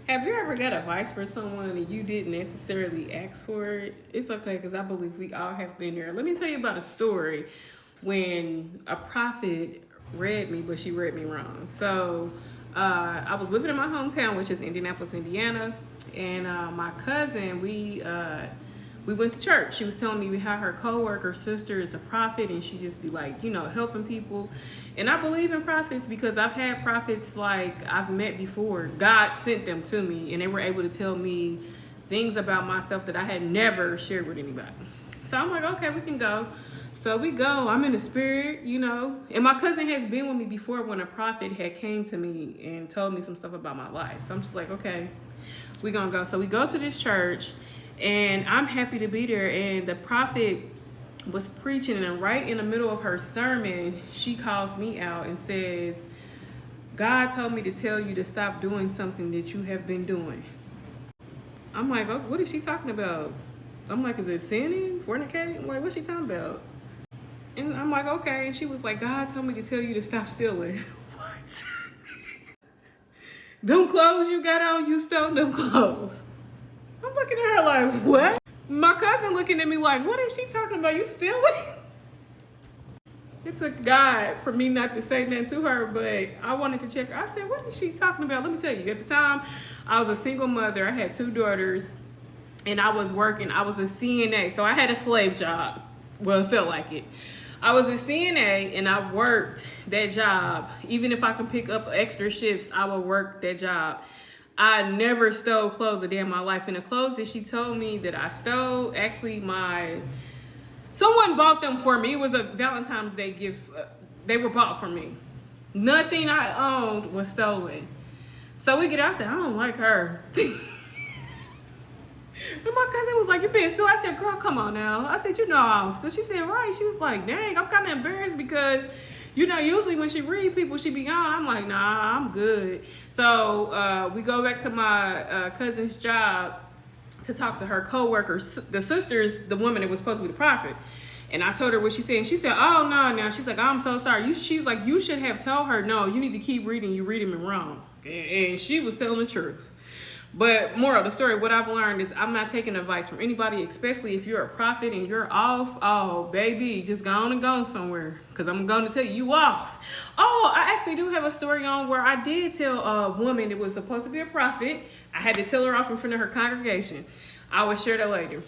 Have you ever got advice for someone and you didn't necessarily ask for it? It's okay because I believe we all have been there. Let me tell you about a story when a prophet read me, but she read me wrong. So I was living in my hometown, which is Indianapolis, Indiana, and my cousin, we went to church. She was telling me how her coworker sister is a prophet, and she just be like, helping people. And I believe in prophets because I've had prophets like I've met before. God sent them to me, and they were able to tell me things about myself that I had never shared with anybody. So I'm like, okay, we can go. So we go. I'm in the spirit, And my cousin has been with me before when a prophet had came to me and told me some stuff about my life. So I'm just like, okay, we gonna go. So we go to this church, and I'm happy to be there. And the prophet was preaching, and right in the middle of her sermon, she calls me out and says, God told me to tell you to stop doing something that you have been doing. I'm like, oh, what is she talking about? I'm like, is it sinning? Fornicating? Like, what's she talking about? And I'm like, okay. And she was like, God told me to tell you to stop stealing. What? Them clothes you got on, you stole them clothes. I'm looking at her like, what? My cousin looking at me like, what is she talking about? You stealing? It took God for me not to say nothing to her, but I wanted to check her. I said, what is she talking about? Let me tell you, at the time, I was a single mother. I had 2 daughters, and I was working. I was a CNA, so I had a slave job. Well, it felt like it. I was a CNA, and I worked that job. Even if I could pick up extra shifts, I would work that job. I never stole clothes a day in my life. And the clothes that she told me that I stole, actually someone bought them for me. It was a Valentine's Day gift. They were bought for me. Nothing I owned was stolen. So we get out, I said, I don't like her. And my cousin was like, you been still? I said, girl, come on now. I said, I'm still. She said, right. She was like, dang, I'm kind of embarrassed because, usually when she read people, she be gone. I'm like, nah, I'm good. So we go back to my cousin's job to talk to her coworkers, the sisters, the woman that was supposed to be the prophet. And I told her what she said. And she said, oh, no, now. She's like, I'm so sorry. She's like, you should have told her, no, you need to keep reading. You're reading me wrong. And she was telling the truth. But moral of the story, what I've learned is I'm not taking advice from anybody, especially if you're a prophet and you're off. Oh, baby, just go on and go somewhere because I'm going to tell you off. Oh, I actually do have a story on where I did tell a woman that was supposed to be a prophet. I had to tell her off in front of her congregation. I will share that later.